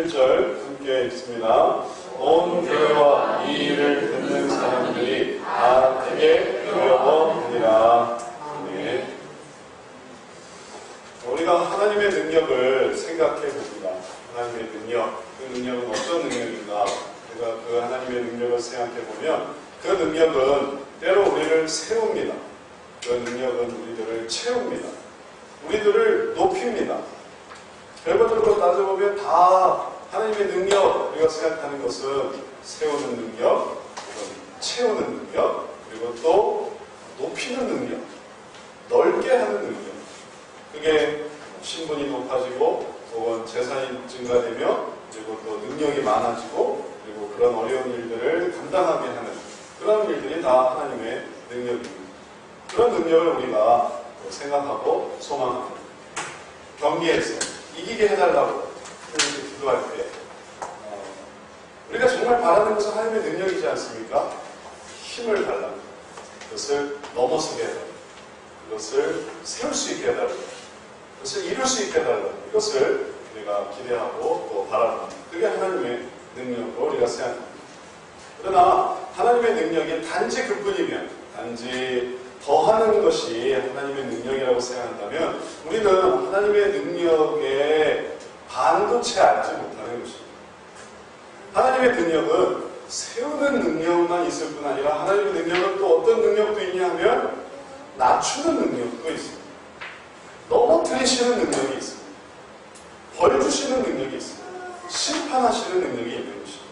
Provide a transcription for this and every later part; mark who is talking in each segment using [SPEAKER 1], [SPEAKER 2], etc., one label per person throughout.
[SPEAKER 1] 11절 함께 읽습니다. 온 교회와 이 일을 듣는 사람들이 다 크게 두려워하니라. 네. 우리가 하나님의 능력을 생각해 봅니다. 하나님의 능력, 그 능력은 어떤 능력인가? 우리가 그 하나님의 능력을 생각해 보면 그 능력은 때로 우리를 세웁니다. 그 능력은 우리들을 채웁니다. 우리들을 높입니다. 결과적으로 따져보면 다 하나님의 능력, 우리가 생각하는 것은 세우는 능력, 채우는 능력, 그리고 또 높이는 능력, 넓게 하는 능력. 그게 신분이 높아지고 혹은 재산이 증가되며 그리고 또 능력이 많아지고 그리고 그런 어려운 일들을 감당하게 하는 그런 일들이 다 하나님의 능력입니다. 그런 능력을 우리가 생각하고 소망합니다. 경기에서 이기게 해달라고 기도할 때 우리가 정말 바라는 것은 하나님의 능력이지 않습니까? 힘을 달라고, 그것을 넘어서게 해달라고, 그것을 세울 수 있게 해달라고, 그것을 이룰 수 있게 해달라고, 이것을 우리가 기대하고 또 바랍니다. 그게 하나님의 능력으로 우리가 생각합니다. 그러나 하나님의 능력이 단지 그뿐이면, 단지 더하는 것이 하나님의 능력이라고 생각한다면 우리는 하나님의 능력에 반도 채 알지 못하는 것입니다. 하나님의 능력은 세우는 능력만 있을 뿐 아니라 하나님의 능력은 또 어떤 능력도 있냐 하면 낮추는 능력도 있습니다. 넘어뜨리시는 능력이 있습니다. 벌 주시는 능력이 있습니다. 심판하시는 능력이 있는 것입니다.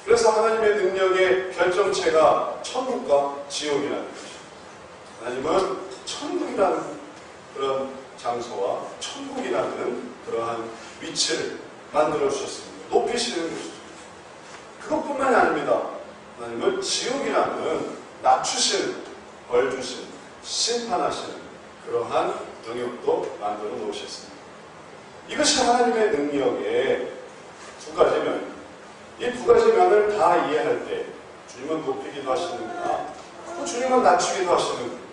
[SPEAKER 1] 그래서 하나님의 능력의 결정체가 천국과 지옥이라는 것입니다. 하나님은 천국이라는 그런 장소와 천국이라는 그러한 위치를 만들어 주셨습니다. 높이시는 것이죠. 그것뿐만이 아닙니다. 하나님은 지옥이라는 낮추시는, 벌 주시는, 심판하시는 그러한 영역도 만들어 놓으셨습니다. 이것이 하나님의 능력의 두 가지 면입니다. 이 두 가지 면을 다 이해할 때 주님은 높이기도 하시는구나, 또 주님은 낮추기도 하시는구나,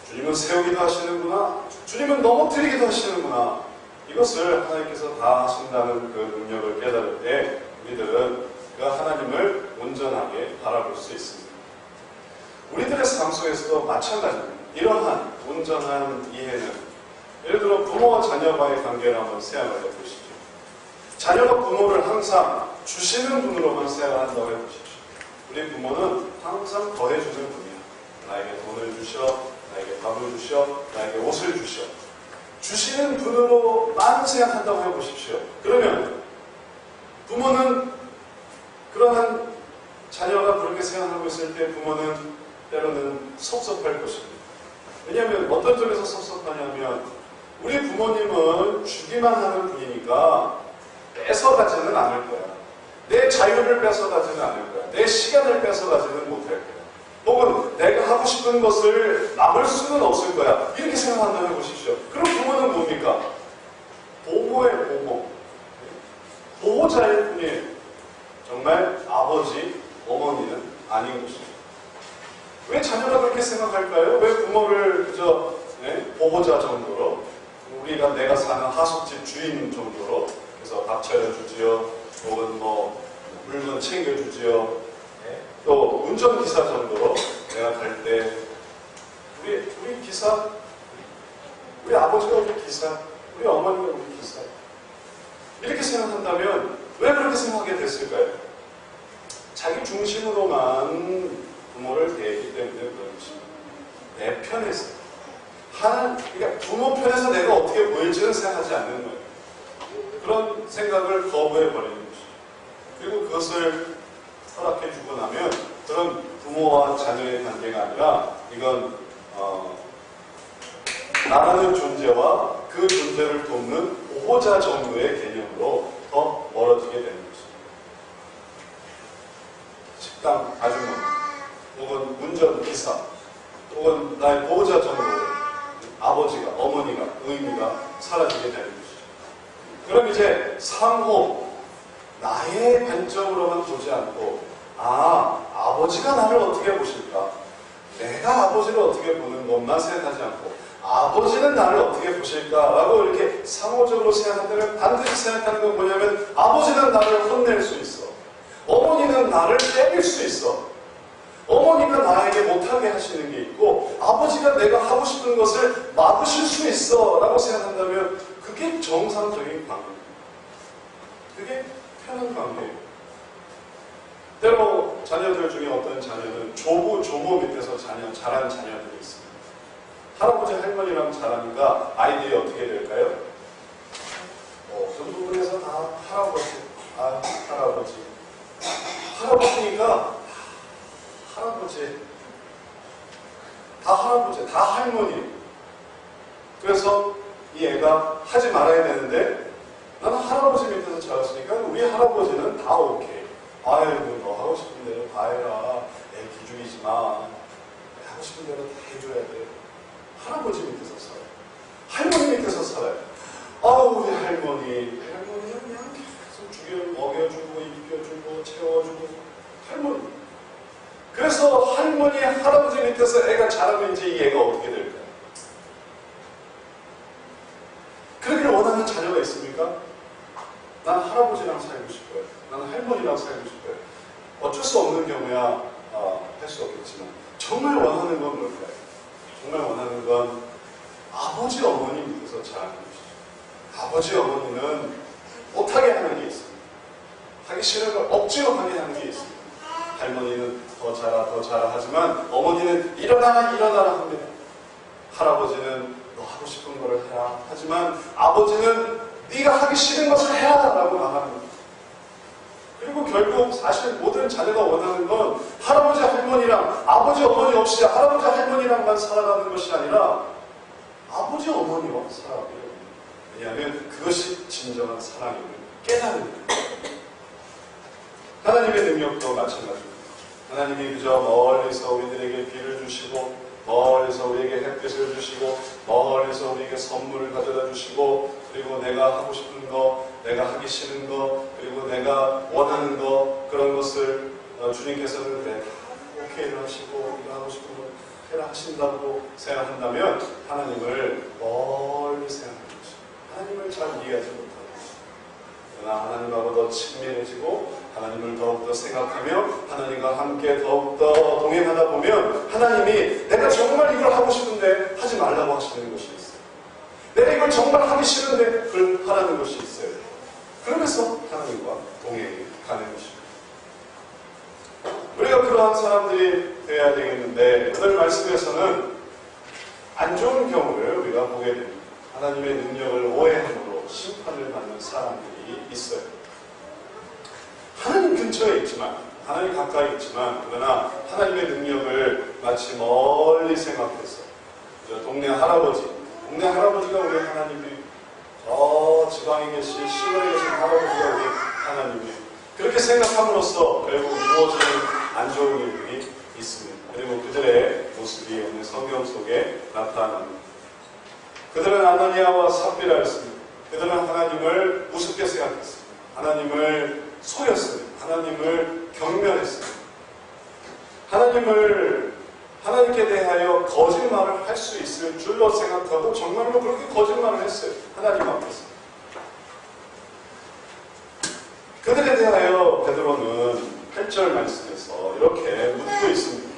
[SPEAKER 1] 주님은 세우기도 하시는구나, 주님은 넘어뜨리기도 하시는구나, 이것을 하나님께서 다 하신다는 그 능력을 깨달을 때 우리들은 그 하나님을 온전하게 바라볼 수 있습니다. 우리들의 삶 속에서도 마찬가지입니다. 이러한 온전한 이해는, 예를 들어 부모와 자녀와의 관계를 한번 생각해 보시죠. 자녀가 부모를 항상 주시는 분으로만 생각한다고 해보십시오. 우리 부모는 항상 더해주는 분이야. 나에게 돈을 주셔, 나에게 밥을 주셔, 나에게 옷을 주셔. 주시는 분으로만 생각한다고 해보십시오. 그러면 부모는 그러한 자녀가 그렇게 생각하고 있을 때 부모는 때로는 섭섭할 것입니다. 왜냐하면 어떤 점에서 섭섭하냐면 우리 부모님은 주기만 하는 분이니까 뺏어가지는 않을 거야. 내 자유를 뺏어가지는 않을 거야. 내 시간을 뺏어가지는 못할 거야. 혹은 내가 하고 싶은 것을 막을 수는 없을 거야. 이렇게 생각한다고 해보십시오. 그럼 부모는 뭡니까? 보호의 보호. 보호자일 뿐이에요. 정말 아버지, 어머니는 아닌 것입니다. 왜 자녀가 그렇게 생각할까요? 왜 부모를 그저 보호자 정도로, 우리가 내가 사는 하숙집 주인 정도로, 그래서 밥 차려주지요, 혹은 뭐 물건 챙겨주지요, 또 운전기사 정도로 내가 갈 때 우리 기사, 우리 아버지가 우리 기사, 우리 어머니가 우리 기사, 이렇게 생각한다면 왜 그렇게 생각하게 됐을까요? 자기 중심으로만 부모를 대했기 때문에 그런 것입니다. 내 편에서 그러니까 부모 편에서 내가 어떻게 보일지는 생각하지 않는 거예요. 그런 생각을 거부해버리는 것이죠. 그리고 그것을 허락해주고 나면 그런 부모와 자녀의 관계가 아니라 이건 나라는 존재와 그 존재를 돕는 보호자 정도의 개념으로 더 멀어지게 되는 것입니다. 식당 아주머니 혹은 운전기사 혹은 나의 보호자 정도의 아버지가, 어머니가, 의미가 사라지게 되는 것이죠. 그럼 이제 상호, 나의 관점으로만 보지 않고 아버지가 나를 어떻게 보실까? 내가 아버지를 어떻게 보는 것만 생각하지 않고 아버지는 나를 어떻게 보실까라고 이렇게 상호적으로 생각한다면 반드시 생각하는 건 뭐냐면 아버지는 나를 혼낼 수 있어. 어머니는 나를 때릴 수 있어. 어머니가 나에게 못하게 하시는 게 있고 아버지가 내가 하고 싶은 것을 막으실 수 있어 라고 생각한다면 그게 정상적인 관계예요. 그게 편한 관계예요. 때로 자녀들 중에 어떤 자녀는 조부, 조모 밑에서 자란 자녀들이 있습니다. 할아버지, 할머니랑 자라니까 아이들이 어떻게 될까요? 어떤 부분에서 다 할아버지, 할아버지. 할아버지니까 할아버지, 다 할머니. 그래서 이 애가 하지 말아야 되는데 나는 할아버지 밑에서 자랐으니까 우리 할아버지는 다 오케이. 아이고 너 하고 싶은 대로 다 해라. 애 기죽이지 마. 하고 싶은 대로 다 해줘야 돼. 할아버지 밑에서 살아요. 할머니 밑에서 살아요. 우리 할머니는 그냥 계속 먹여주고 입혀주고 채워주고 할머니. 그래서 할머니, 할아버지 밑에서 애가 자라면 이제 이 애가 어떻게 될까요? 그러기를 원하는 자녀가 있습니까? 난 할아버지랑 살고 싶어요. 나는 할머니랑 살고 싶어요. 어쩔 수 없는 경우야 할 수 없겠지만 정말 원하는 건 뭘까요? 정말 원하는 건 아버지, 어머니 밑에서 자라는 것이죠. 아버지, 어머니는 못하게 하는 게 있습니다. 하기 싫은 걸 억지로 하게 하는 게 있습니다. 할머니는 더 자라 하지만 어머니는 일어나라 합니다. 할아버지는 너 하고 싶은 거를 해라 하지만 아버지는 네가 하기 싫은 것을 해라 라고 나갑니다. 그리고 결국 사실 모든 자녀가 원하는 건 할아버지, 할머니랑 아버지, 어머니 없이 할아버지, 할머니랑만 살아가는 것이 아니라 아버지, 어머니와 살아가게 됩니다. 왜냐하면 그것이 진정한 사랑임을 깨닫는 거예요. 하나님의 능력도 마찬가지입니다. 하나님이 그저 멀리서 우리들에게 비를 주시고 멀리서 우리에게 햇빛을 주시고 멀리서 우리에게 선물을 가져다 주시고 그리고 내가 하고 싶은 거, 내가 하기 싫은 거, 그리고 내가 원하는 거 그런 것을 주님께서는 그래 다 오케이를 하시고 우리가 하고 싶은 거 해라 하신다고 생각한다면 하나님을 멀리 생각하는 것입니다. 하나님을 잘 이해하지 못하는 것입니다. 그러나 하나님하고 더 친밀해지고 하나님을 더욱더 생각하며 하나님과 함께 더욱더 동행하다 보면 하나님이 내가 정말 이걸 하고 싶은데 하지 말라고 하시는 것이 있어요. 내가 이걸 정말 하기 싫은데 그걸 하라는 것이 있어요. 그러면서 하나님과 동행이 가는 것입니다. 우리가 그러한 사람들이 되어야 되겠는데 오늘 말씀에서는 안 좋은 경우를 우리가 보게 됩니다. 하나님의 능력을 오해함으로 심판을 받는 사람들이 있어요. 하나님 근처에 있지만, 하나님 가까이 있지만, 그러나 하나님의 능력을 마치 멀리 생각해서, 동네 할아버지가 우리 하나님이, 저 지방에 계신, 시골에 계신 할아버지가 우리 하나님이, 그렇게 생각함으로써 결국 이루어지는 안 좋은 일들이 있습니다. 그리고 그들의 모습이 오늘 성경 속에 나타납니다. 그들은 아나니아와 삽비라였습니다. 그들은 하나님을 우습게 생각했습니다. 하나님을 속였습니다. 하나님을 경멸했습니다. 하나님께 대하여 거짓말을 할 수 있을 줄로 생각하고 정말로 그렇게 거짓말을 했어요. 하나님 앞에서. 그들에 대하여 베드로는 8절 말씀에서 이렇게 묻고 있습니다.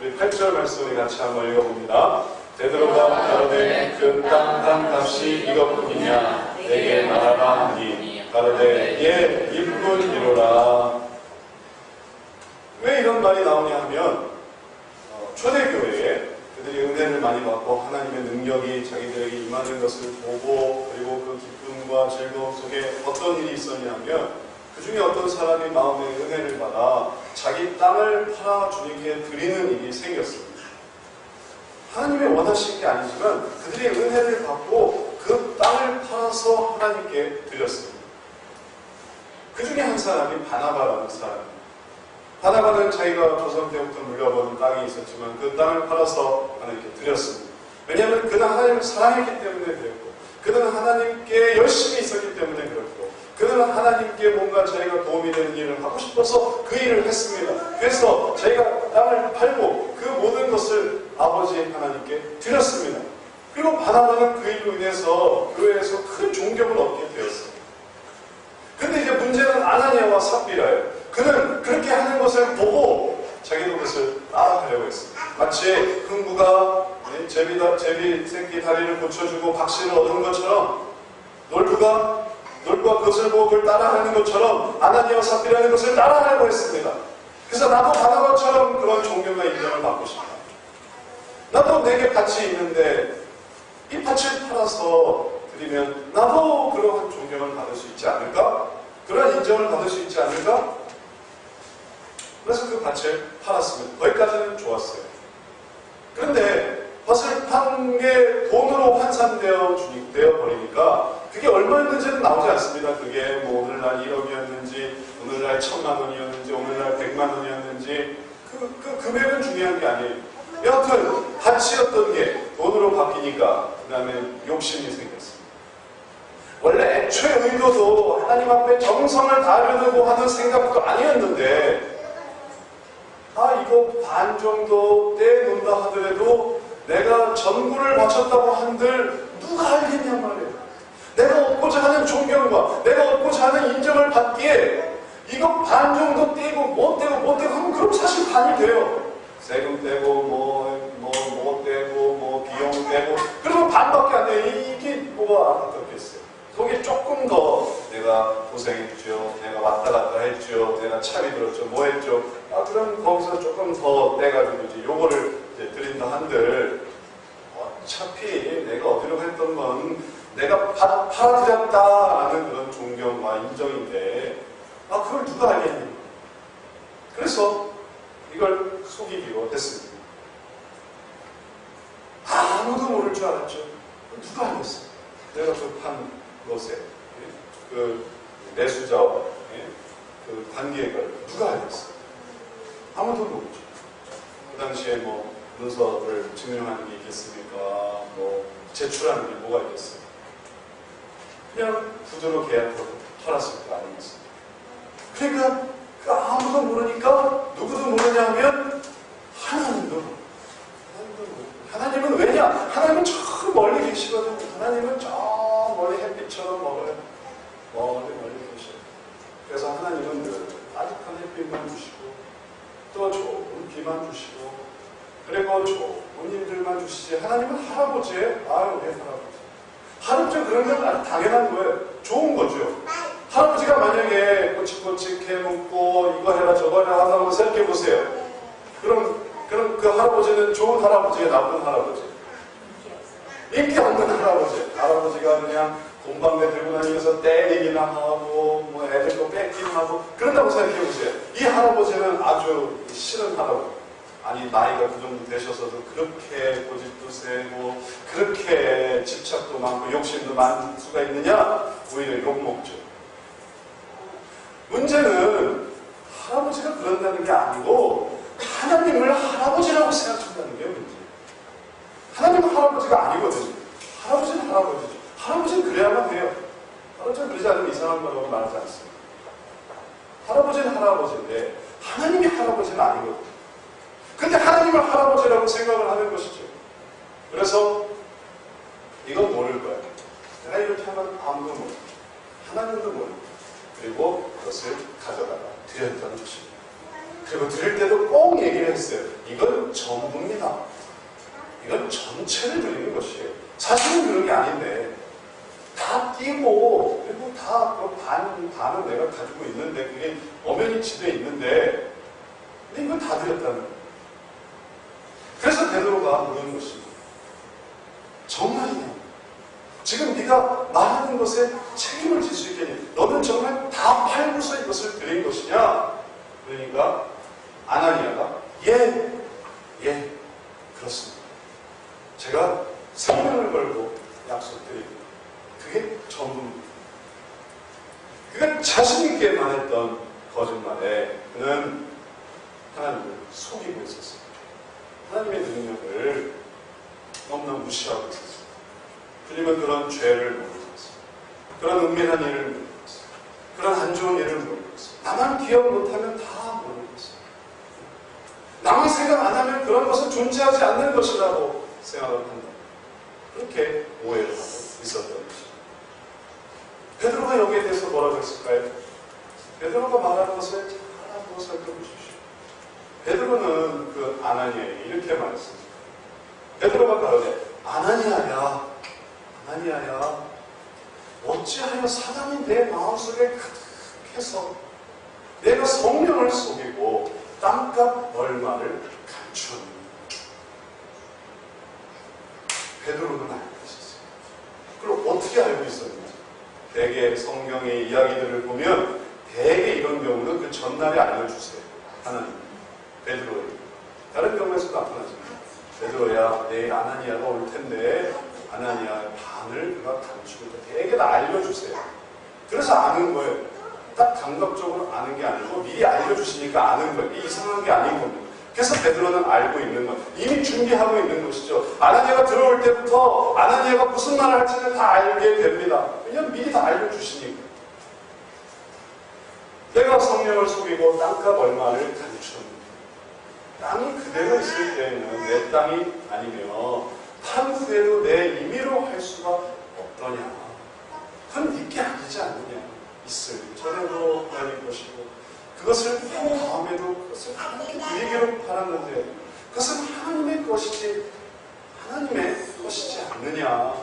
[SPEAKER 1] 우리 8절 말씀을 같이 한번 읽어봅니다. 베드로가 가로되 그 땅 한 값이 이것뿐이냐 내게 말하라 하니 가로되 예 일꾼이로라. 왜 이런 말이 나오냐 하면 초대교회에 그들이 은혜를 많이 받고 하나님의 능력이 자기들에게 임하는 것을 보고 그리고 그 기쁨과 즐거움 속에 어떤 일이 있었냐 하면 그 중에 어떤 사람이 마음에 은혜를 받아 자기 땅을 팔아 주님께 드리는 일이 생겼습니다. 하나님이 원하신 게 아니지만 그들이 은혜를 받고 그 땅을 팔아서 하나님께 드렸습니다. 그 중에 한 사람이 바나바라는 사람입니다. 바나바는 자기가 조선 때부터 물려본 땅이 있었지만 그 땅을 팔아서 하나님께 드렸습니다. 왜냐하면 그는 하나님을 사랑했기 때문에 그랬고 그는 하나님께 열심히 있었기 때문에 그랬고 그는 하나님께 뭔가 자기가 도움이 되는 일을 하고 싶어서 그 일을 했습니다. 그래서 자기가 땅을 팔고 그 모든 것을 아버지 하나님께 드렸습니다. 그리고 아나니아와 삽비라예요. 그는 그렇게 하는 것을 보고 자기도 그것을 따라하려고 했습니다. 마치 흥부가 제비 새끼 다리를 고쳐주고 박씨를 얻은 것처럼 놀부가 그것을 보고 그걸 따라하는 것처럼 아나니아와 삽비라는 것을 따라하려고 했습니다. 그래서 나도 바나바처럼 그런 존경과 인정을 받고 싶다. 나도 내게 밭이 있는데 이 밭을 팔아서 드리면 나도 그러한 존경을 받을 수 있지 않을까? 그러한 인정을 받을 수 있지 않을까? 그래서 그 밭을 팔았습니다. 거기까지는 좋았어요. 그런데 밭을 판 게 돈으로 환산되어 버리니까 그게 얼마였는지는 나오지 않습니다. 그게 뭐 오늘날 1억이었는지 오늘날 1000만 원이었는지 오늘날 100만 원이었는지 그 금액은 중요한 게 아니에요. 여하튼 밭이었던 게 돈으로 바뀌니까 그 다음에 욕심이 생겼어요. 원래 애초에 의도도 하나님 앞에 정성을 다하려고 하는 생각도 아니었는데 이거 반 정도 떼놓는다 하더라도 내가 전부를 바쳤다고 한들 누가 알겠냔 말이에요. 내가 얻고자 하는 존경과 내가 얻고자 하는 인정을 받기에 이거 반 정도 떼고 못 떼고 하면 그럼 사실 반이 돼요. 세금 떼고 뭐 떼고 뭐 비용 떼고 그러면 반밖에 안 돼요. 이게 뭐가 안타깝겠어요. 거기에 조금 더 내가 고생했죠. 내가 왔다 갔다 했죠. 내가 차비 들었죠. 뭐 했죠. 그럼 거기서 조금 더 떼가지고 이제 요거를 이제 드린다 한들 어차피 내가 얻으려고 했던 건 내가 팔아드렸다라는 그런 존경과 인정인데 그걸 누가 알겠니? 그래서 이걸 속이기로 했습니다. 아무도 모를 줄 알았죠. 누가 알겠어요? 내가 그 판 것에 그 매수자와 그 관계를 누가 알겠어요? 아무도 모르죠. 그 당시에 뭐 문서를 증명하는 게 있겠습니까? 뭐 제출하는 게 뭐가 있겠어요? 그냥 구두로 계약하고 팔았을 거 아니겠습니까? 그러니까 아무도 모르니까 누구도 모르냐 하면 하나님도 모르죠. 하나님은 왜냐? 하나님은 저 멀리 계시거든요. 하나님은 저 멀리 햇빛처럼 멀리 계셔요. 그래서 하나님은 늘 아득한 햇빛만 주시고 또 좋은 비만 주시고 그리고 좋은 일들만 주시지. 하나님은 할아버지예요. 왜 할아버지? 할아버지가 그런 건 당연한 거예요. 좋은 거죠. 할아버지가 만약에 꼬치꼬치 해먹고 이거 해라 저거 해라 한다고 생각해 보세요. 그럼 그 할아버지는 좋은 할아버지예요, 나쁜 할아버지? 인기 없는 할아버지. 할아버지가 그냥 곰방대 들고 다니면서 때리기나 하고 뭐 애들 거 뺏기나 하고 그런다고 생각해 보세요. 이 할아버지는 아주 싫은 할아버지. 아니 나이가 그 정도 되셔서도 그렇게 고집도 세고 그렇게 집착도 많고 욕심도 많을 수가 있느냐? 오히려 욕먹죠. 문제는 할아버지가 그런다는 게 아니고 하나님을 할아버지라고 생각한다는 게 문제. 하나님은 할아버지가 아니거든요. 할아버지는 할아버지죠. 할아버지는 그래야만 해요. 할아버지는 그러지 않으면 이상한 거라고 말하지 않습니다. 할아버지는 할아버지인데 하나님이 할아버지는 아니거든요. 근데 하나님을 할아버지라고 생각을 하는 것이죠. 그래서 이건 모를 거예요. 내가 이렇게 하면 아무도 모르고 하나님도 모르고 그리고 그것을 가져다가 드렸다는 것입니다. 그리고 드릴 때도 꼭 얘기를 했어요. 이건 전부입니다. 이건 전체를 드리는 것이에요. 사실은 그런 게 아닌데 다 끼고 그리고 다 반은 내가 가지고 있는데 그게 엄연히 집에 있는데 근데 이건 다 드렸다는 거예요. 그래서 베드로가 물은 것입니다. 정말이냐? 지금 네가 말하는 것에 책임을 질 수 있겠니? 너는 정말 다 팔고서 이것을 드린 것이냐? 그러니까 아나니아가 예, 그렇습니다. 제가 생명을 걸고 약속드립니다. 그게 전부입니다. 그가 자신있게 말했던 거짓말에 그는 하나님을 속이고 있었습니다. 하나님의 능력을 너무나 무시하고 있었습니다. 주님은 그런 죄를 모르고 있었습니다. 그런 은밀한 일을 모르고 있었습니다. 그런 안 좋은 일을 모르고 있었습니다. 나만 기억 못하면 다 모르고 있습니다. 나만 생각 안 하면 그런 것은 존재하지 않는 것이라고 생각을 한다. 그렇게 오해를 하고 있었던 것입니다. 베드로가 여기에 대해서 뭐라고 했을까요? 베드로가 말하는 것을 잘 한번 살펴보십시오. 베드로는 그 아나니아에게 이렇게 말했습니다. 베드로가 가로되 아나니아야, 아나니아야, 어찌하여 사단이 내 마음속에 가득해서 내가 성령을 속이고 땅값 얼마를 감추었느냐. 베드로는 알고 있었어요. 그럼 어떻게 알고 있었느냐? 대개 성경의 이야기들을 보면 대개 이런 경우는 그 전날에 알려주세요. 하나님, 베드로에게. 다른 경우에서도 나타나지만 베드로야, 내일 아나니아가 올 텐데 아나니아의 반을 그가 감추고 있다. 대개 다 알려주세요. 그래서 아는 거예요. 딱 감각적으로 아는 게 아니고 미리 알려주시니까 아는 거예요. 이게 이상한 게 아닌 겁니다. 그래서 베드로는 알고 있는 거예요. 이미 준비하고 있는 것이죠. 아나니아가 들어올 때부터 아나니아가 무슨 말을 할지는 다 알게 됩니다. 왜냐하면 미리 다 알려주시니까. 내가 성령을 속이고 땅값 얼마를 감추었느냐. 땅이 그대로 있을 때에는 내 땅이 아니며 판 그대로 내 임의로 할 수가 없더냐. 그건 네게 아니지 않느냐. 있을 전에도 하나님 것이고 그것을 다음에도 그것을 하나님께 드리기로 바랐는데 그것은 하나님의 것이지 하나님의 것이지 않느냐.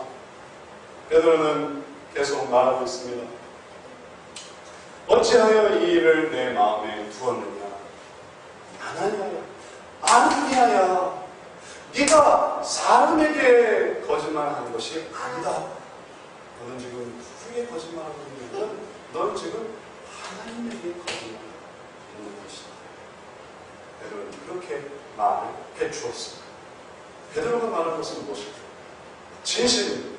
[SPEAKER 1] 베드로는 계속 말하고 있습니다. 어찌하여 이 일을 내 마음에 두었느냐. 아나니아야, 아나니아야, 네가 사람에게 거짓말하는 것이 아니다. 너는 지금 누구에게 거짓말하고 있느냐면 너는 지금 하나님에게 거짓말하는 것이다. 베드로는 그렇게 말을 해주었습니다. 베드로가 말한 것은 무엇일까요? 진실입니다.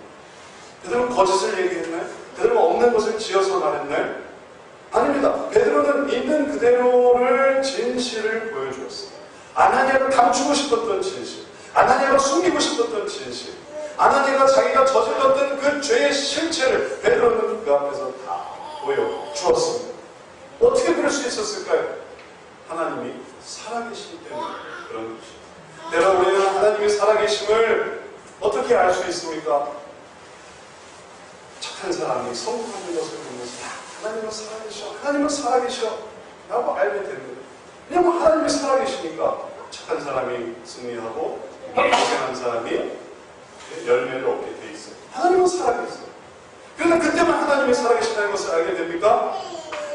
[SPEAKER 1] 베드로는 거짓을 얘기했나요? 베드로가 없는 것을 지어서 말했나요? 아닙니다. 베드로는 있는 그대로를 진실을 보여주었습니다. 아나니아가 감추고 싶었던 진실, 아나니아가 숨기고 싶었던 진실, 아나니아가 자기가 저질렀던 그 죄의 실체를 베드로는 그 앞에서 다 보여주었습니다. 어떻게 그럴 수 있었을까요? 하나님이 살아계시기 때문에 그런 것입니다. 때로 우리는 하나님이 살아계심을 어떻게 알 수 있습니까? 착한 사람이 성공하는 것을 보면서 하나님은 살아계셔, 하나님은 살아계셔 라고 알게 됩니다. 왜냐하면 하나님이 살아계시니까 착한 사람이 승리하고 불행한 사람이 열매를 얻게 돼 있어요. 하나님은 살아계세요. 그런데 그때만 하나님이 살아계시다는 것을 알게 됩니까?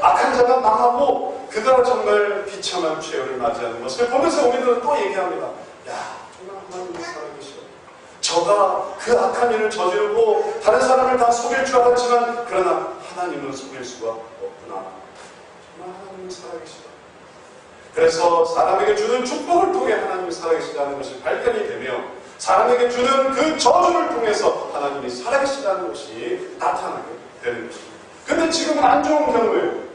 [SPEAKER 1] 악한 자가 망하고 그가 정말 비참한 최후를 맞이하는 것을 보면서 우리들은 또 얘기합니다. 야, 정말 하나님이 살아계셔. 저가 그 악한 일을 저지르고 다른 사람을 다 속일 줄 알았지만 그러나 하나님은 속일 수가 없구나. 정말 하나님은 살아계시다. 그래서 사람에게 주는 축복을 통해 하나님이 살아계시다는 것이 발견이 되며 사람에게 주는 그 저주를 통해서 하나님이 살아계시다는 것이 나타나게 되는 것입니다. 근데 지금은 안 좋은 경우예요.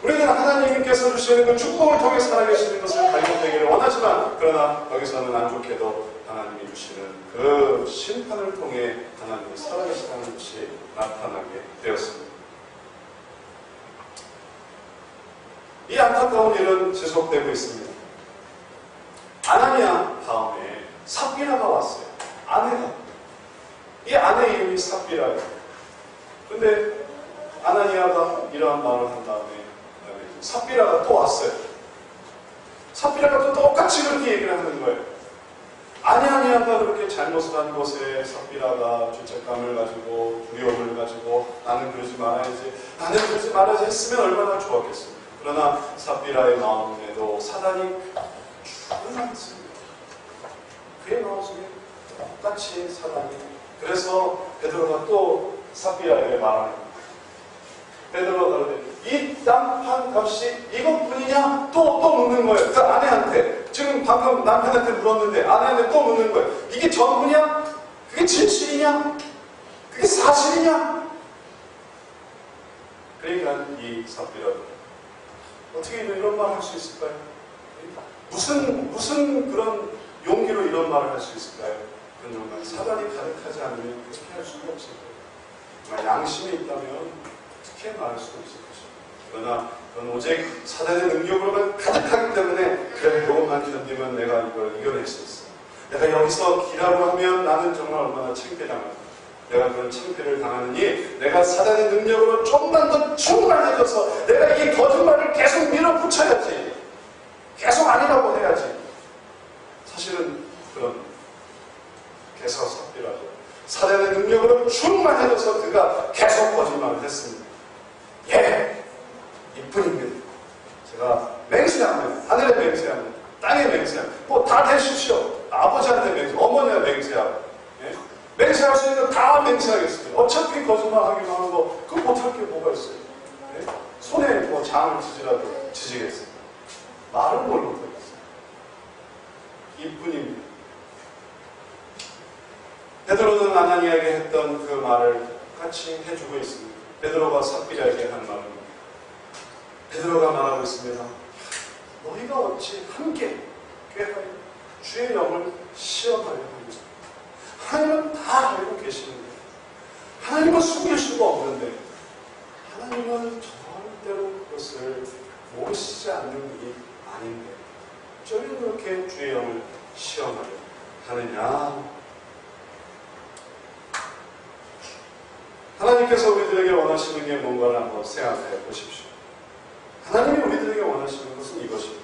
[SPEAKER 1] 우리는 하나님께서 주시는 그 축복을 통해 살아계시는 것을 발견되기를 원하지만 그러나 여기서는 안 좋게도 하나님이 주시는 그 심판을 통해 하나님이 살아계시다는 것이 나타나게 되었습니다. 이 안타까운 일은 지속되고 있습니다. 아나니아 다음에 삽비라가 왔어요. 아내가. 이 아내 이름이 삽비라예요. 근데 아나니아가 이러한 말을 한 다음에 삽비라가 또 왔어요. 삽비라가 또 똑같이 그렇게 얘기를 하는 거예요. 아나니아가 그렇게 잘못을 한 것에 삽비라가 죄책감을 가지고 두려움을 가지고 나는 그러지 말아야지, 나는 그러지 말아야지 했으면 얼마나 좋았겠습니까? 그러나 삽비라의 마음에도 사단이 충만했습니다. 그의 마음속에 똑같이 사단이. 그래서 베드로가 또 삽비라에게 말합니다. 베드로가 그러되 이 땅판 값이 이것뿐이냐? 또 묻는 거예요. 그 아내한테. 지금 방금 남편한테 물었는데 아내한테 또 묻는 거예요. 이게 전부냐? 그게 진실이냐? 그게 사실이냐? 그러니까 이 삽비라가 어떻게 이런 말을 할 수 있을까요? 무슨 그런 용기로 이런 말을 할 수 있을까요? 그건 정말 사단이 가득하지 않으면 그렇게 할 수가 없을 거예요. 정말 양심이 있다면 어떻게 말할 수가 있을 것입니다. 그러나 그건 오직 사단의 능력으로만 가득하기 때문에 그래, 이것만 견디면 내가 이걸 이겨낼 수 있어. 내가 여기서 기라고 하면 나는 정말 얼마나 창피당할까. 내가 그런 창피를 당하느니 내가 사단의 능력으로 좀만 더 충만해져서 내가 이 거짓말을 계속 밀어붙여야지. 계속 아니라고 해야지. 사실은 그런 개사삽비라죠. 사단의 능력으로 충만해져서 그가 계속 거짓말을 했습니다. 예, 이뿐입니다. 제가 맹세합니다. 하늘에 맹세합니다. 땅에 맹세합니다. 뭐 다 되십시오. 아버지한테 맹세, 어머니한테 맹세하고. 예? 맹세할 수 있는 거 다 맹세하겠습니다. 어차피 거짓말하기만 하는 거 그거 못할 게 뭐가 있어요. 예? 손에 뭐 장을 치지라도 지지겠습니다. 말은 뭘 못하겠어요. 이뿐입니다. 베드로는 아나니아에게 했던 그 말을 같이 해주고 있습니다. 베드로가 삽비라에게 한 말입니다. 베드로가 말하고 있습니다. 너희가 어찌 함께 꾀하여 주의 영을 시험하려 합니다. 하나님은 다 알고 계시는데 하나님은 숨길 수가 없는데 하나님은 절대로 그것을 모르시지 않는 일이 아닌데 어쩌면 그렇게 주의 영을 시험하려 하느냐. 하나님께서 우리들에게 원하시는 게 뭔가를 한번 생각해 보십시오. 하나님이 우리들에게 원하시는 것은 이것입니다.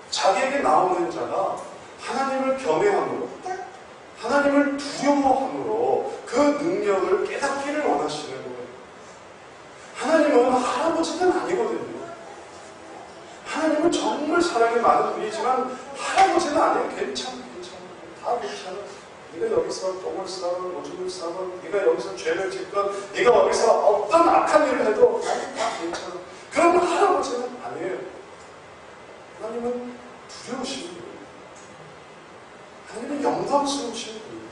[SPEAKER 1] 자기에게 나오는 자가 하나님을 경외함으로, 하나님을 두려워함으로 그 능력을 깨닫기를 원하시는 거예요. 하나님은 할아버지는 아니거든요. 하나님은 정말 사랑이 많은 분이지만 할아버지는 아니에요. 괜찮아. 다 괜찮아. 네가 여기서 똥을 싸건 오줌을 싸건 네가 여기서 죄를 짓건 네가 여기서 어떤 악한 일을 해도 나는 다 괜찮아. 그런 할아버지는 아니에요. 하나님은 두려우신 분이에요. 하나님은 영광스러우신 분이에요.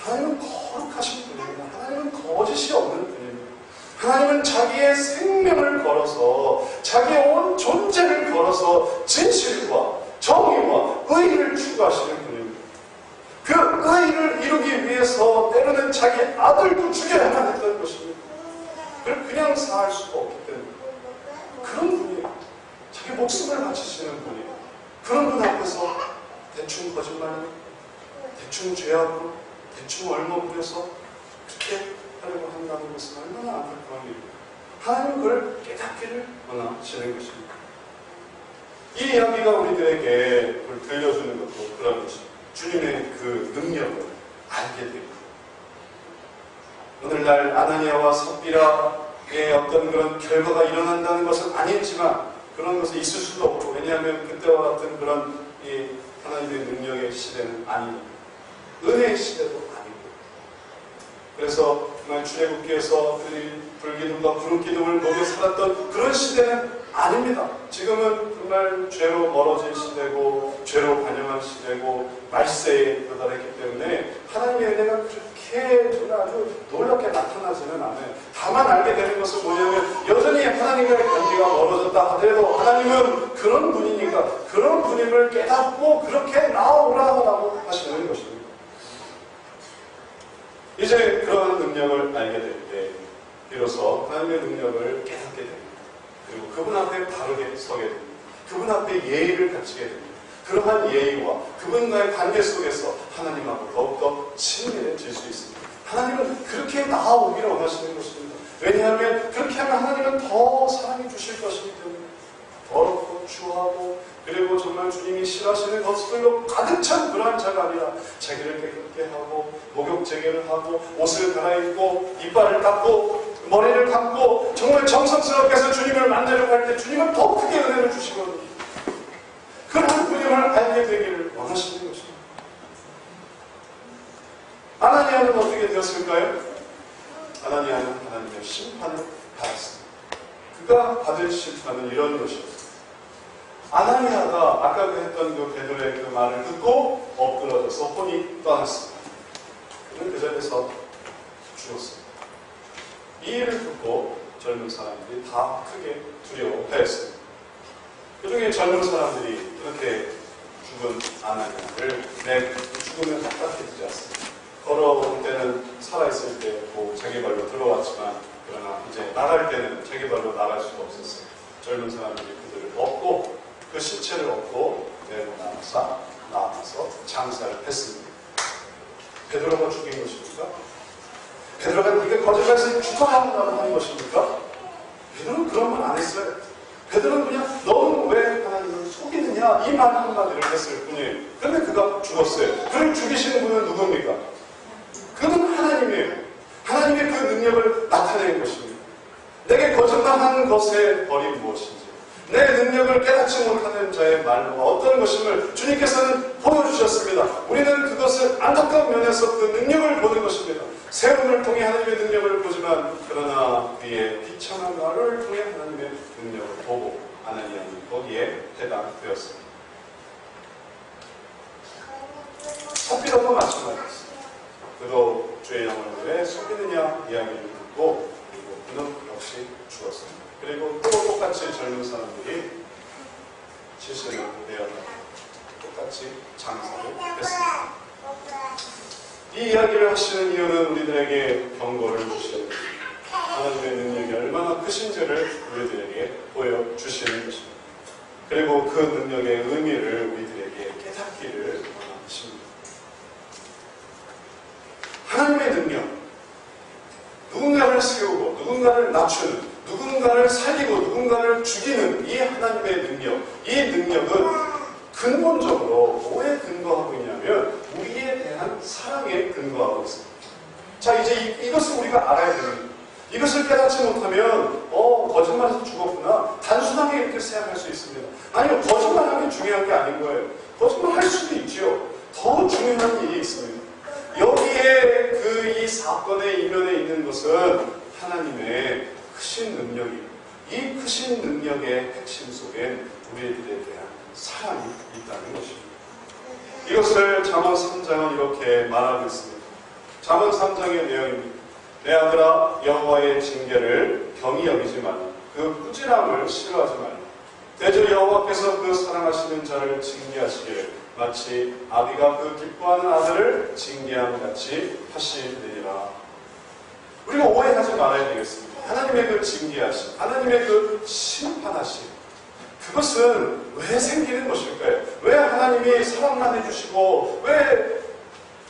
[SPEAKER 1] 하나님은 거룩하신 분입니다. 하나님은 거짓이 없는 분입니다. 하나님은 자기의 생명을 걸어서 자기의 온 존재를 걸어서 진실과 정의와 의를 추구하시는 분입니다. 그 의를 이루기 위해서 때로는 자기 아들도 죽여야만 했던 것입니다. 그걸 그냥 사할 수가 없기 때문에 그런 분이에요. 자기 목숨을 바치시는 분이에요. 그런 분 앞에서 대충 거짓말로 대충 죄악으로 대충 얼마 부려서 그렇게 하려고 한다는 것은 얼마나 안타까운 일이에요. 하나님은 그걸 깨닫기를 원하시는 것입니다. 이 이야기가 우리들에게 그걸 들려주는 것도 그런 것입니다. 주님의 그 능력을 알게 됩니다. 오늘날 아나니아와 삽비라의 어떤 그런 결과가 일어난다는 것은 아니지만 그런 것이 있을 수도 없고, 왜냐하면 그때와 같은 그런 이 하나님의 능력의 시대는 아니니까. 은혜의 시대도 아니고. 그래서 정말 출애굽기에서 불기둥과 구름기둥을 목에 살았던 그런 시대는 아닙니다. 지금은 정말 죄로 멀어진 시대고 죄로 반영한 시대고 말세에 도달했기 때문에 하나님의 은혜가 그렇게 정말 아주 놀랍게 나타나지는 않아요. 다만 알게 되는 것은 뭐냐면 여전히 하나님과의 관계가 멀어졌다 하더라도 하나님은 그런 분이니까 그런 분임을 깨닫고 그렇게 나오라고 하시는 것입니다. 이제 그러한 능력을 알게 될 때 비로소 하나님의 능력을 깨닫게 됩니다. 그리고 그분 앞에 바르게 서게 됩니다. 그분 앞에 예의를 갖추게 됩니다. 그러한 예의와 그분과의 관계 속에서 하나님하고 더욱더 친밀해질 수 있습니다. 하나님은 그렇게 나아오기를 원하시는 것입니다. 왜냐하면 그렇게 하면 하나님은 더 사랑해 주실 것이기 때문에 더럽고 추하고 그리고 정말 주님이 싫어하시는 것들로 가득 찬 그러한 자가 아니라 자기를 깨끗게 하고 목욕 제개를 하고 옷을 갈아입고 이빨을 닦고 머리를 감고 정말 정성스럽게 해서 주님을 만나려고 할 때 주님은 더 크게 은혜를 주시거든요. 그런 분임을 알게 되기를 원하시는 것입니다. 아나니아는 어떻게 되었을까요? 아나니아는 하나님의 심판을 받았습니다. 그가 받을 심판은 이런 것이었습니다. 아나니아가 아까 했던 그 베드로의 그 말을 듣고 엎드러져서 혼이 떠났습니다. 그는 그 자리에서 죽었습니다. 이 일을 듣고 젊은 사람들이 다 크게 두려워하였습니다. 그 중에 젊은 사람들이 그렇게 죽은 아나니아를 내 죽으면 답답해지지 않습니다. 걸어올 때는 살아있을 때 뭐 자기 발로 들어왔지만 그러나 이제 나갈 때는 자기 발로 나갈 수가 없었어요. 젊은 사람들이 그들을 업고 그 시체를 업고 내고 나와서 장사를 했습니다. 베드로가 죽인 것입니까? 베드로가 네가 거짓말해서 죽어라고 하는 것입니까? 베드로는 그런 말 안 했어요. 베드로는 그냥 너는 왜 하나님을 속이느냐 이 말 한마디를 했을 뿐이에요. 그런데 그가 죽었어요. 그를 죽이시는 분은 누굽니까? 그는 하나님이에요. 하나님의 그 능력을 나타내는 것입니다. 내게 거짓말하는 것의 벌이 무엇인지, 내 능력을 깨닫지 못하는 자의 말로 어떤 것임을 주님께서는 보여주셨습니다. 우리는 그것을 안타까운 면에서 그 능력을 보는 것입니다. 세움을 통해 하나님의 능력을 보지만 그러나 그의 비참한 말을 통해 하나님의 능력을 보고 하나님이 거기에 해당되었습니다. 삽비라도 마찬가지였습니다. 그도 주의 영을 왜 속이느냐 이야기를 듣고 그리고 그는 역시 죽었습니다. 그리고 또 똑같이 젊은 사람들이 70을 내어서 똑같이 장사를 했습니다. 이 이야기를 하시는 이유는 우리들에게 경고를 주시는 하나님의 능력이 얼마나 크신지를 우리들에게 보여주시는 것입니다. 그리고 그 능력의 의미를 우리들에게 깨닫기를 원하십니다. 하나님의 능력, 누군가를 세우고 누군가를 낮추는, 누군가를 살리고 누군가를 죽이는 이 하나님의 능력, 이 능력은 근본적으로 뭐에 근거하고 있냐면 우리에 대한 사랑에 근거하고 있습니다. 자, 이제 이것을 우리가 알아야 됩니다. 이것을 깨닫지 못하면 거짓말해서 죽었구나 단순하게 이렇게 생각할 수 있습니다. 아니요, 거짓말하는 게 중요한 게 아닌 거예요. 거짓말할 수도 있죠. 더 중요한 일이 있습니다. 여기에 이 사건의 이면에 있는 것은 하나님의 크신 능력이에요. 이 크신 능력의 핵심 속엔 우리들에 대한 사랑이 있다는 것입니다. 이것을 잠언 3장은 이렇게 말하고 있습니다. 잠언 3장의 내용입니다. 내 아들아, 여호와의 징계를 경히 여기지 말라. 그 꾸지람을 싫어하지 말라. 대저 여호와께서 그 사랑하시는 자를 징계하시기를 마치 아비가 그 기뻐하는 아들을 징계함 같이 하시느니라. 우리가 오해하지 말아야 되겠습니다. 하나님의 그 징계하심, 하나님의 그 심판하심, 그것은 왜 생기는 것일까요? 왜 하나님이 사랑만 해주시고 왜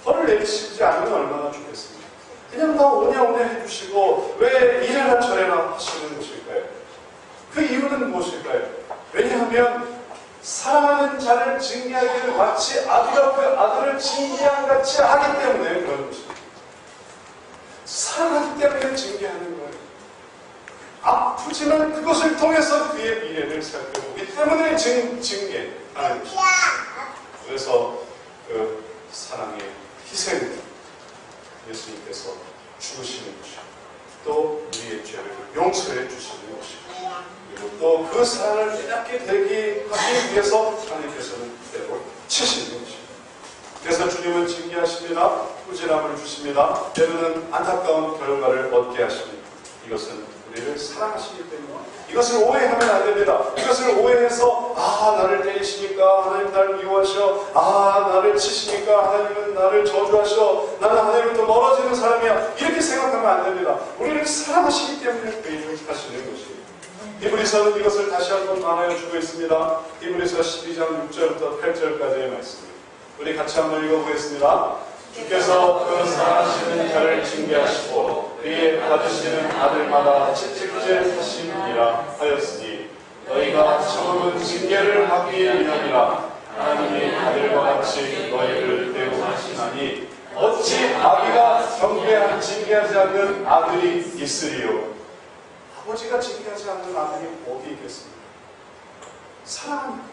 [SPEAKER 1] 벌을 내리시지 않으면 얼마나 좋겠습니까? 그냥 다 오냐오냐 해주시고 왜 이래라 저래라 하시는 것일까요? 그 이유는 무엇일까요? 왜냐하면 사랑하는 자를 징계하기를 마치 아비가 그 아들을 징계한 같이 하기 때문에 그런 것입니다. 사랑하기 때문에 징계하는 거예요. 아프지만 그것을 통해서 그의 미래를 살펴보기 때문에 징계하는 것입니다. 그래서 그 사랑의 희생, 예수님께서 죽으시는 것이고 또 우리의 죄를 용서해 주시는 것이고 그리고 또 그 사랑을 깨닫게 되기 하기 위해서 하나님께서는 때로 치시는 것입니다. 그래서 주님은 징계하십니다. 꾸지람을 주십니다. 때로는 안타까운 결과를 얻게 하십니다. 이것은 우리를 사랑하시기 때문에 이것을 오해하면 안 됩니다. 이것을 오해해서 나를 때리시니까 하나님 나를 미워하셔, 나를 치시니까 하나님은 나를 저주하셔, 나는 하나님부터 멀어지는 사람이야, 이렇게 생각하면 안 됩니다. 우리를 사랑하시기 때문에 그 일을 하시는 것입니다. 히브리서는 이것을 다시 한번 말하여 주고 있습니다. 히브리서 12장 6절부터 8절까지의 말씀입니다. 우리 같이 한번 읽어보겠습니다. 주께서 그 사랑하시는 자를 징계하시고 그의 받으시는 아들마다 채찍질하심이라 하였으니 너희가 처음은 징계를 받기 위함이라. 하나님이 아들과 같이 너희를 대우하시나니 어찌 아비가 경계한 징계하지 않는 아들이 있으리요. 아버지가 징계하지 않는 아들이 어디 있겠습니까? 사랑합니다.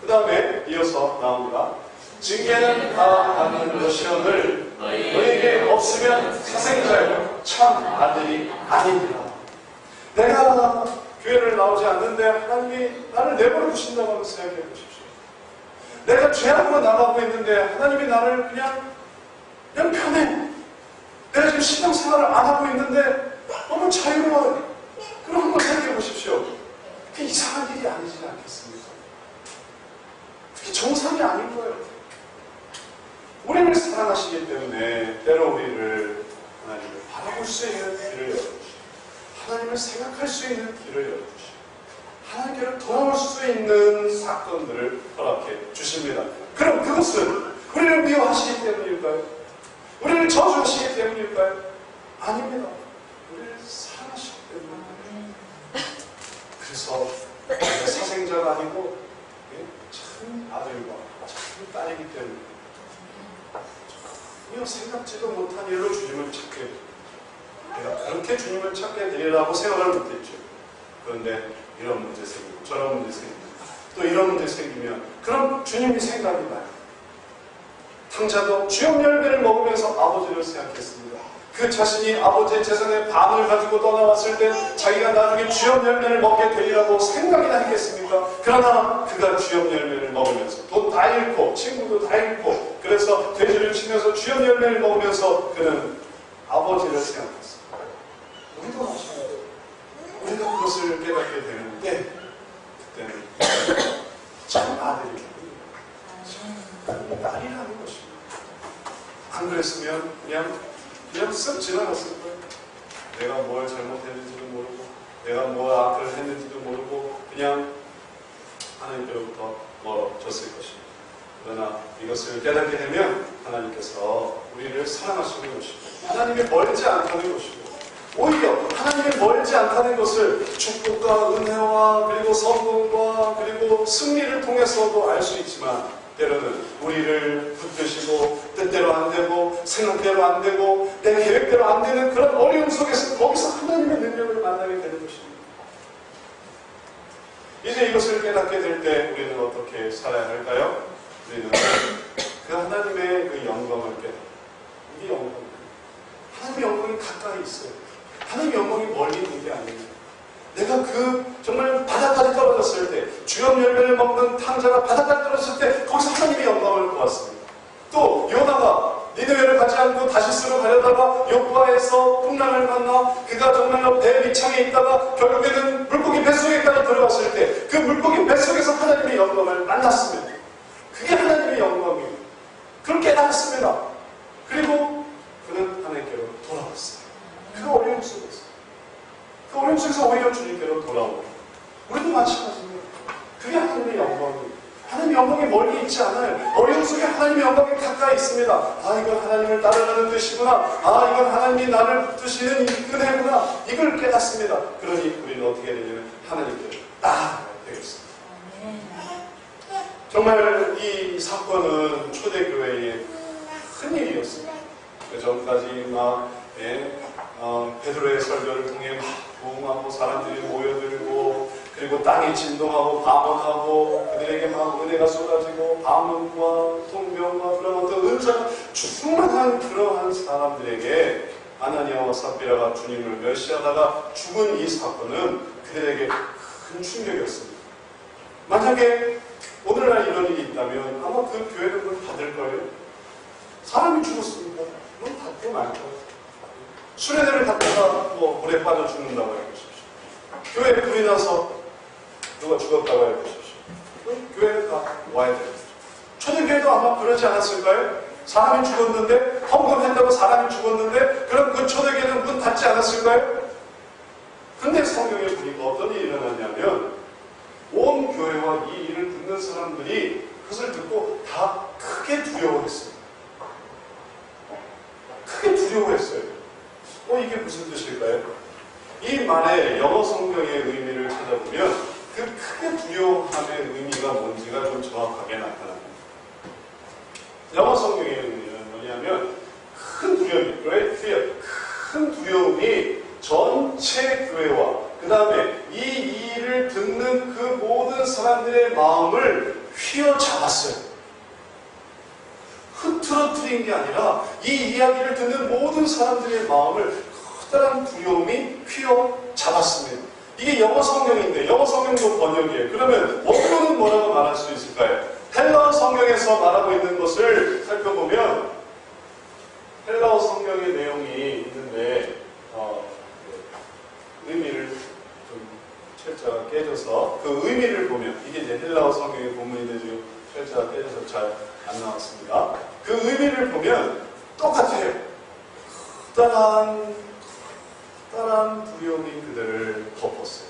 [SPEAKER 1] 그 다음에 이어서 나옵니다. 징계는 다 받는 것이오늘 너에게 없으면 사생자여 참 아들이 아니니라. 내가 교회를 나오지 않는데 하나님이 나를 내버려 두신다고 한번 생각해 보십시오. 내가 죄악으로 나가고 있는데 하나님이 나를 그냥 편해. 내가 지금 신앙생활을 안 하고 있는데 너무 자유로워요. 그럼 한번 생각해 보십시오. 그게 이상한 일이 아니지 않겠습니까? 그게 정상이 아닌 거예요. 우리를 사랑하시기 때문에 때로 우리를 하나님을 바라볼 수 있는 길을 열어주시고 하나님을 생각할 수 있는 길을 열어주시고 하나님께로 돌아올 수 있는 사건들을 허락해 주십니다. 그럼 그것은 우리를 미워하시기 때문일까요? 우리를 저주하시기 때문일까요? 아닙니다. 우리를 사랑하시기 때문에. 그래서 사생자가 아니고 참 아들과 참 딸이기 때문에 전혀 생각지도 못한 일로 주님을 찾게 됩니다. 내가 그렇게 주님을 찾게 되리라고 생각을 못했죠. 그런데 이런 문제 생기고 저런 문제 생기고 또 이런 문제 생기면 그럼 주님이 생각이 나요. 탕자도 주염 열매를 먹으면서 아버지를 생각했습니다. 그 자신이 아버지의 재산의 반을 가지고 떠나왔을 때 자기가 나중에 주염 열매를 먹게 되리라고 생각이나 했겠습니까? 그러나 그가 주염 열매를 먹으면서 돈 다 잃고 친구도 다 잃고 그래서 돼지를 치면서 주염 열매를 먹으면서 그는 아버지를 생각했습니다. 우리도 마찬가지예요. 우리가 그것을 깨닫게 되는데 그때는 참 아들이 참 딸이라는 것입니다. 안 그랬으면 그냥 쓱 지나갔을 거예요. 내가 뭘 잘못했는지도 모르고 내가 뭘 악을 했는지도 모르고 그냥 하나님께로부터 멀어졌을 것입니다. 그러나 이것을 깨닫게 되면 하나님께서 우리를 사랑하시는 것이고 하나님이 멀지 않다는 것이고 오히려 하나님이 멀지 않다는 것을 축복과 은혜와 그리고 성공과 그리고 승리를 통해서도 알 수 있지만 때로는 우리를 붙드시고 뜻대로 안 되고 생각대로 안 되고 내 계획대로 안 되는 그런 어려움 속에서 거기서 하나님의 능력을 만나게 되는 것입니다. 이제 이것을 깨닫게 될 때 우리는 어떻게 살아야 할까요? 우리는 그 하나님의 그 영광을 깨닫고 이게 영광입니다. 하나님의 영광이 가까이 있어요. 하나님의 영광이 멀리 있는 게 아닙니다. 내가 정말 바닥까지 떨어졌을 때 주염 열매를 먹는 탕자가 바닥까지 떨어졌을 때 거기서 하나님의 영광을 보았습니다. 또 요나가 니느웨를 가지 않고 다시스로 가려다가 요바에서 풍랑을 만나 그가 정말로 배 밑창에 있다가 결국에는 물고기 뱃속에까지 들어갔을 때 그 물고기 뱃속에서 하나님의 영광을 만났습니다. 그게 하나님의 영광이에요. 그걸 깨달았습니다. 그리고 그는 하나님께로 돌아왔어요. 그 어려움 속에서 그 어려움 속에서 오히려 주님께로 돌아오고 우리도 마찬가지입니다. 그게 하나님의 영광이에요. 하나님의 영광이 멀리 있지 않아요. 어려움 속에 하나님의 영광이 가까이 있습니다. 아, 이건 하나님을 따르라는 뜻이구나. 아, 이건 하나님이 나를 붙드시는 은혜구나. 이걸 깨닫습니다. 그러니 우리는 어떻게 되냐면 하나님께로 나아가야 되겠습니다. 정말 이 사건은 초대교회의 큰 일이었습니다. 그 전까지 베드로의 설교를 통해 부흥하고 사람들이 모여들고 그리고 땅이 진동하고 방언하고 그들에게 은혜가 쏟아지고 방언과 통병과 그런 어떤 은사가 충만한 그러한 사람들에게 아나니아와 삽비라가 주님을 멸시하다가 죽은 이 사건은 그들에게 큰 충격이었습니다. 만약에 오늘날 이런 일이 있다면 아마 그 교회는 그걸 받을 거예요. 사람이 죽었습니다. 그럼 받고 말 거예요. 수레대를 탔다가 물에 빠져 죽는다고 해보십시오. 교회에 불이 나서 누가 죽었다고 해보십시오. 그럼 교회는 다 와야 됩니다. 초대교회도 아마 그러지 않았을까요? 사람이 죽었는데 헌금했다고 사람이 죽었는데 그럼 그 초대교회는 문 닫지 않았을까요? 근데 성경에 보니까 어떤 일이 일어났냐면 온 교회와 이 일을 듣는 사람들이 그것을 듣고 다 크게 두려워했어요. 크게 두려워했어요. 이게 무슨 뜻일까요? 이 말의 영어 성경의 의미를 찾아보면 그 크게 두려워함의 의미가 뭔지가 좀 정확하게 나타납니다. 영어 성경의 의미는 뭐냐면 큰 두려움이, great fear, 큰 두려움이 전체 교회와 그 다음에 이 일을 듣는 그 모든 사람들의 마음을 휘어잡았어요. 흐트러뜨린 게 아니라 이 이야기를 듣는 모든 사람들의 마음을 커다란 두려움이 휘어잡았습니다. 이게 영어 성경인데 영어 성경도 번역이에요. 그러면 원문은 뭐라고 말할 수 있을까요? 헬라어 성경에서 말하고 있는 것을 살펴보면 헬라어 성경의 내용이 있는데 의미를 좀 철자가 깨져서 그 의미를 보면 이게 이제 헬라어 성경의 본문인데 지금 철자가 깨져서 잘 안 나왔습니다. 그 의미를 보면 똑같아요. 커다란 두려움이 그들을 덮었어요.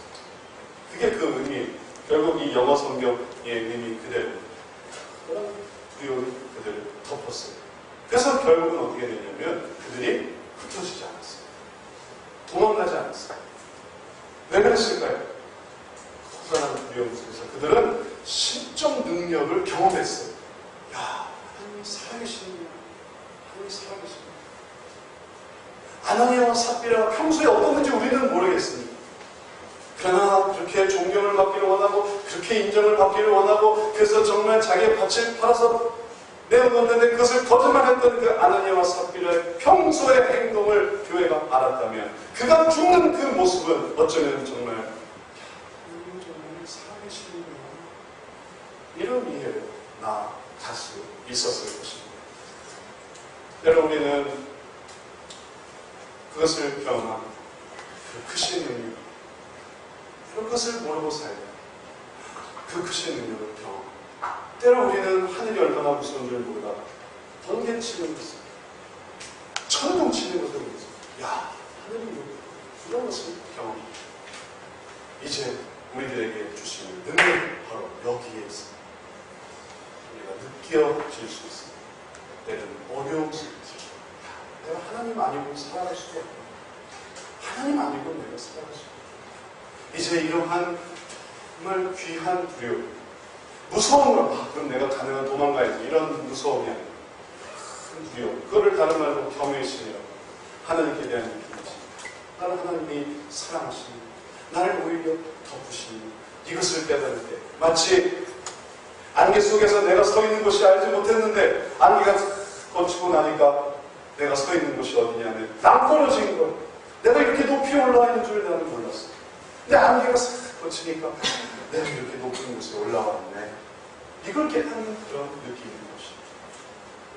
[SPEAKER 1] 그게 그 의미, 결국 이 영어 성경의 의미 그대로입니다. 그런 두려움이 그들을 덮었어요. 그래서 결국은 어떻게 되냐면 그들이 흩어지지 않았어요. 속에서 그들은 신적 능력을 경험했어요. 야, 하나님이 살아계시는구나. 하나님이 살아계시는구나. 아나니아와 삽비라가 평소에 어떻는지 우리는 모르겠습니다. 그러나 그렇게 존경을 받기를 원하고 그렇게 인정을 받기를 원하고 그래서 정말 자기의 밭을 팔아서 내어놓는데 그것을 거짓말했던 그 아나니아와 삽비라의 평소의 행동을 교회가 알았다면 그가 죽는 그 모습은 어쩌면 정말 하나님 정말 살아계시는구나 이런 이해를 갈 수 있었을 것입니다. 여러분 우리는 그것을 경험한 그 크신 능력 그런 것을 모르고 살다 그 크신 능력을 경험 때로 우리는 하늘이 얼마나 무서운 줄 모르다가 번개 치는 것을 천둥 치는 것을 보면서 야 하늘이 이런 것을 경험 이제 우리들에게 주시는 능력이 바로 여기에 있습니다. 우리가 느껴질 수 있습니다. 때는 어려움 속에서 내가 하나님 아니고 살아갈 수가 없다. 하나님 아니고 내가 살아갈 수 없다. 이제 이러한 정말 귀한 두려움 무서운 거 그럼 내가 가능한 도망가야지 이런 무서움이 아니라 큰 두려움 그거를 다른 말로 경외심이라고 하나님께 대한 느낌이지 나를 하나님이 사랑하시니 나를 오히려 덮으시니 이것을 깨달을 때 마치 안개 속에서 내가 서 있는 곳이 알지 못했는데 안개가 거치고 나니까 내가 서 있는 곳이 어디냐면 낭떠러진 거예요. 내가 이렇게 높이 올라와 있는 줄 나는 몰랐어. 근데 안개가 싹 거치니까 내가 이렇게 높은 곳에 올라왔네. 이걸 깨닫는 그런 느낌인 것입니다.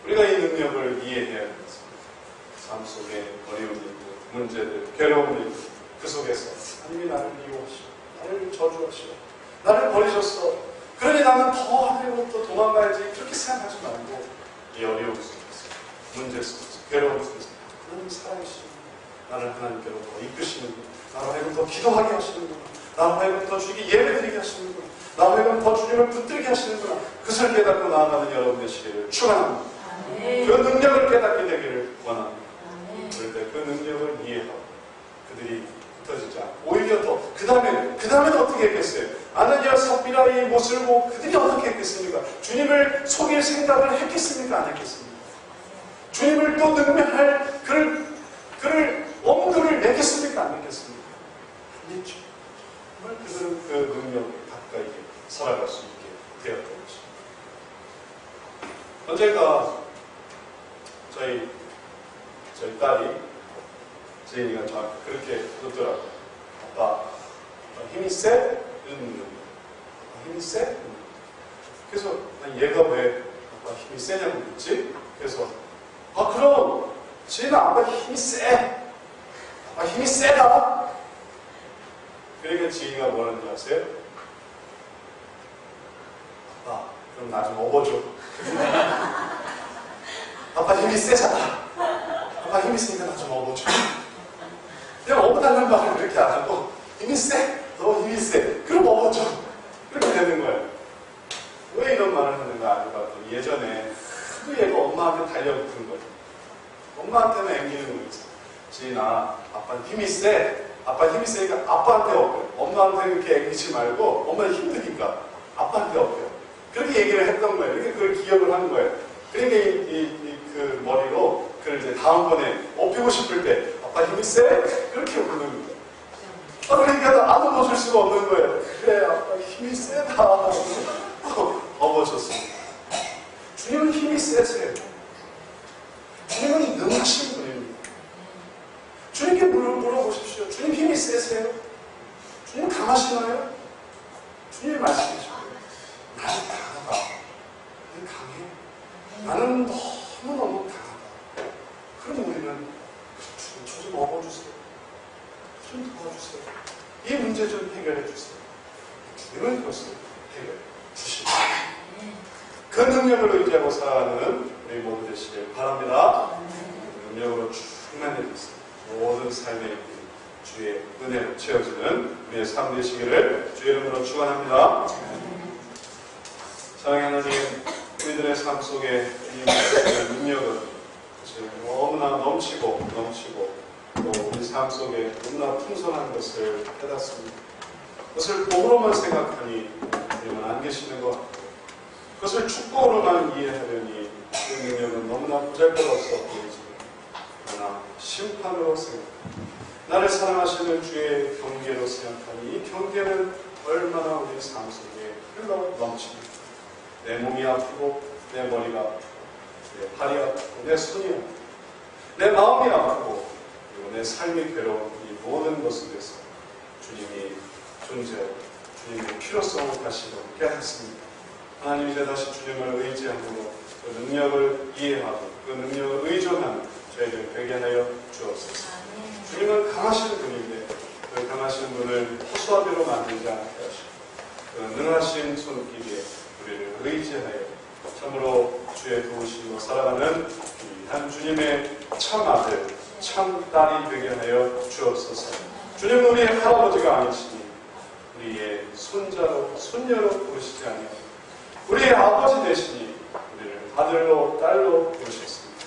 [SPEAKER 1] 우리가 이 능력을 이해해야 하겠습니다. 삶 속에 어려움이 있고 문제들, 괴로움이 있고 그 속에서 하나님이 나를 미워하시고 나를 저주하시고 나를 버리셨어. 그러니 나는 더 하나님으로부터 도망가야지 그렇게 생각하지 말고 이 어려움 속에서 문제 속에서 괴로움 속에서 하나님 살아계시는 나를 하나님께로 더 이끄시는 나를 하여금 더 기도하게 하시는구나. 나를 하여금 더 주기 예배드리게 하시는구나. 나를 하여금 더 주님을 붙들게 하시는구나. 그것을 깨닫고 나아가는 여러분 되시기를 축원합니다. 그 능력을 깨닫게 되기를 원합니다. 그럴 때 그 능력을 이해하고 그들이 흩어지지 않고 오히려 더 그 다음에는 어떻게 했겠어요? 아나니아 삽비라 이 모습을 보고 그들이 어떻게 했겠습니까? 주님을 속일 생각을 했겠습니까? 안 했겠습니까? 주님을 또 능멸할 그를 엄두를 내겠습니까? 안 내겠습니까? 안 했죠. 정말 그들은 그 능력을 가까이 살아갈 수 있게 되었던 것입니다. 언젠가 저희 딸이 제인이가 저한테 그렇게 그러더라고요. 아빠 힘이 세? 아빠 힘이 세? 그래서 얘가 왜 아빠 힘이 세냐고 묻지? 그래서 그럼 지인아 아빠 힘이 세. 아빠 힘이 세다. 그러니까 지인이가 뭐라는지 아세요? 아빠 그럼 나 좀 업어줘. 아빠 힘이 세잖아. 아빠 힘이 세니까 나 좀 업어줘. 내가 업어달라는 말을 그렇게 안 하고 힘이 세? 너 힘이 세. 그럼 업어줘. 그렇게 되는 거예요. 왜 이런 말을 하는가 아니까 예전에 그 얘가 엄마한테 달려붙은 거예요. 엄마한테는 앵기는 거예요. 지인아 아빠는 힘이 세. 아빠 힘이 세니까 아빠한테 업어요. 엄마한테 그렇게 앵기지 말고 엄마는 힘드니까 아빠한테 업어요. 그렇게 얘기를 했던 거예요. 이렇게 그걸 기억을 한 거예요. 그러니까 그 머리로 그걸 이제 다음번에 업히고 싶을 때 아빠 힘이 세? 그렇게 부르는 거예요. 그러니까 안 업어줄 수가 없는 거예요. 그래 아빠 힘이 세다. 업어줬습니다. 주님은 힘이 세세요. 주님은 능하신 분입니다. 주님께 물어보십시오. 주님 힘이 세세요? 주님 강하시나요? 주님이 말씀하시고 나는 강하다. 나는 강해. 나는 너무너무 강하다. 그럼 우리는 저 좀 업어주세요. 좀 도와주세요. 이 문제 좀 해결해 주세요. 주님은 그것을 해결해 주십니다. 그 능력을 의지하고 살아가는 우리 모두 되시길 바랍니다. 그 능력으로 충만해졌습니다. 모든 삶의 주의 은혜로 채워지는 우리의 삶 되시기를 주의 이름으로 축원합니다. 사랑하는 하나님, 우리들의 삶 속에 이 능력은 너무나 넘치고 또 우리 삶 속에 너무나 풍성한 것을 깨닫습니다. 그것을 복으로만 생각하니 주님은 안 계시는 것 같고, 그것을 축복으로만 이해하려니 그 능력은 너무나 보잘것없어 보이지만, 그러나 심판으로 생각하니, 나를 사랑하시는 주의 경계로 생각하니 이 경계는 얼마나 우리 삶 속에 흘러 넘칩니다. 내 몸이 아프고 내 머리가 아프고 내 발이 아프고 내 손이 아프고 내 마음이 아프고 그리고 내 삶이 괴로운 이 모든 것에서 주님이 존재하고 주님의 필요성을 다시 깨닫습니다. 하나님 이제 다시 주님을 의지함으로 그 능력을 이해하고 그 능력을 의존하는 저희들 되게 하여 주옵소서. 주님은 강하신 분인데 그 강하신 분을 허수아비로 만들지 않게 하시고 그 능하신 손길에 우리를 의지하여 참으로 주의 도우심으로 살아가는 한 주님의 참 아들, 참 딸이 되게 하여 주옵소서. 주님은 우리의 할아버지가 아니시니 우리의 손자로, 손녀로 부르시지 아니하고 우리의 아버지 되시니 우리를 아들로, 딸로 부르셨습니다.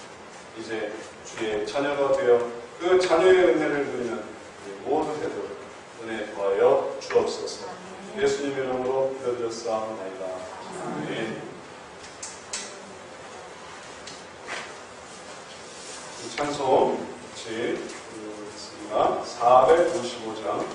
[SPEAKER 1] 이제 주의 자녀가 되어 그 자녀의 은혜를 누리는 우리 모두 되도록 은혜 더하여 주옵소서. 예수님의 이름으로 기도드렸사옵나이다. 아멘. 찬송 같이 부르겠습니다. 455장